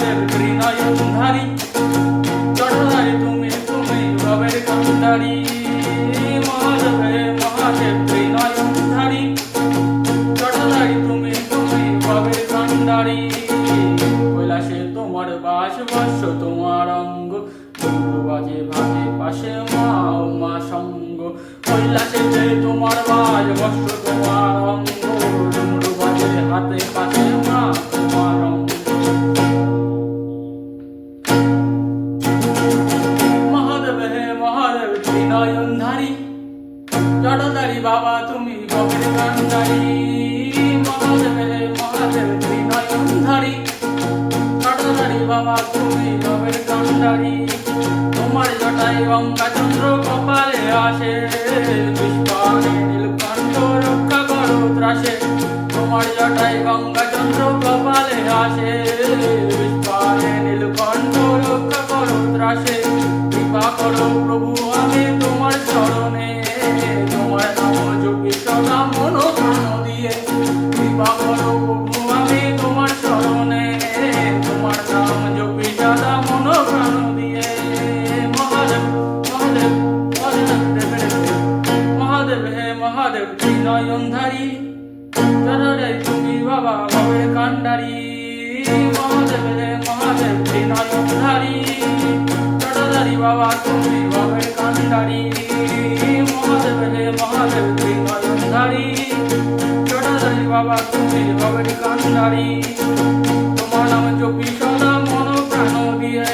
মহাদেব ত্রিনয়নধারী জটাধারী তুমি তুমি ভবের কান্ডারী মহাদেব হে মহাদেব ত্রিনয়নধারী জটাধারী তুমি তুমি ভবের কান্ডারী কৈলাসে তোমার বাস বর্ষ তোমার অঙ্গ ডমরু বাজে ভাজে পাশে মা উমা সঙ্গ কৈলাসে তোমার বাস বর্ষ তোমার অঙ্গ ডমরু বাজে হাতে পাশে মা তোমার অঙ্গ মহাদেব হে মহাদেব ত্রিনয়নধারী জটাধারী বাবা তুমি ভবের কান্ডারী মহাদেব হে মহাদেব ত্রিনয়নধারী জটাধারী বাবা তুমি ভবের কান্ডারী তোমার জটায় গঙ্গা চন্দ্র কপালে আসে পুষ্পানে নীলকণ্ঠ রক্ষা করো ত্রাসে তোমার জটায় গঙ্গা চন্দ্র কপালে আসে পুষ্পানে নীলকণ্ঠ রক্ষা করো ত্রাসে কৃপা করো প্রভু আমি তোমার চরণে তোমার নাম জপি সদা মন প্রাণ দিয়ে কৃপা করো প্রভু আমি তোমার চরণে তোমার নাম জপি সদা মন প্রাণ দিয়ে মহাদেব মহাদেব মহাদেব মহাদেব হে মহাদেব ত্রিনয়নধারী জটাধারী তুমি বাবা ভবের কান্ডারী মহাদেব হে মহাদেব ত্রিনয়নধারী জটাধারী বাবা তুমি ভবের কান্ডারী মহাদেব হে মহাদেব ত্রিনয়নধারী জটাধারী বাবা তুমি ভবের কান্ডারী তোমার নাম জপি সদা মন প্রাণ দিয়ে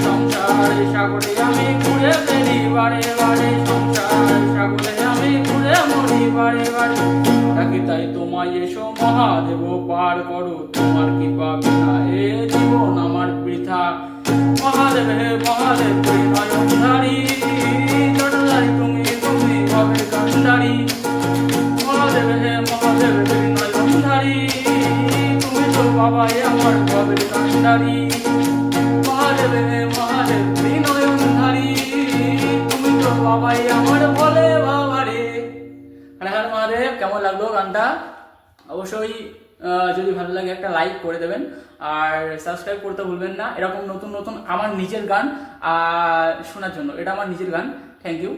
সংসার সাগরে আমি ঘুরে বেরি বারে বারে সংসার সাগরে আমি ঘুরে মরি বারে বারে ডাকি তাই তোমায় এসো মহাদেব পার করো তোমার কৃপা বিনা এ জীবন আমার বৃথা মহাদেব হে মহাদেব ত্রিনয়নধারী জটাধারী তুমি তুমি ভবের কান্ডারী মহাদেব হে মহাদেব ত্রিনয়নধারী তুমি তো বাবাই আমার ভবের কান্ডারী মহাদেব হে মহাদেব ত্রিনয়নধারী তুমি তো বাবাই আমার বলে বাবারে। হর হর মহাদেব। কেমন লাগলো গানটা? অবশ্যই যদি ভালো লাগে একটা লাইক করে দেবেন আর সাবস্ক্রাইব করতে ভুলবেন না এরকম নতুন নতুন আমার নিজের গান শোনার জন্য। এটা আমার নিজের গান। Thank you.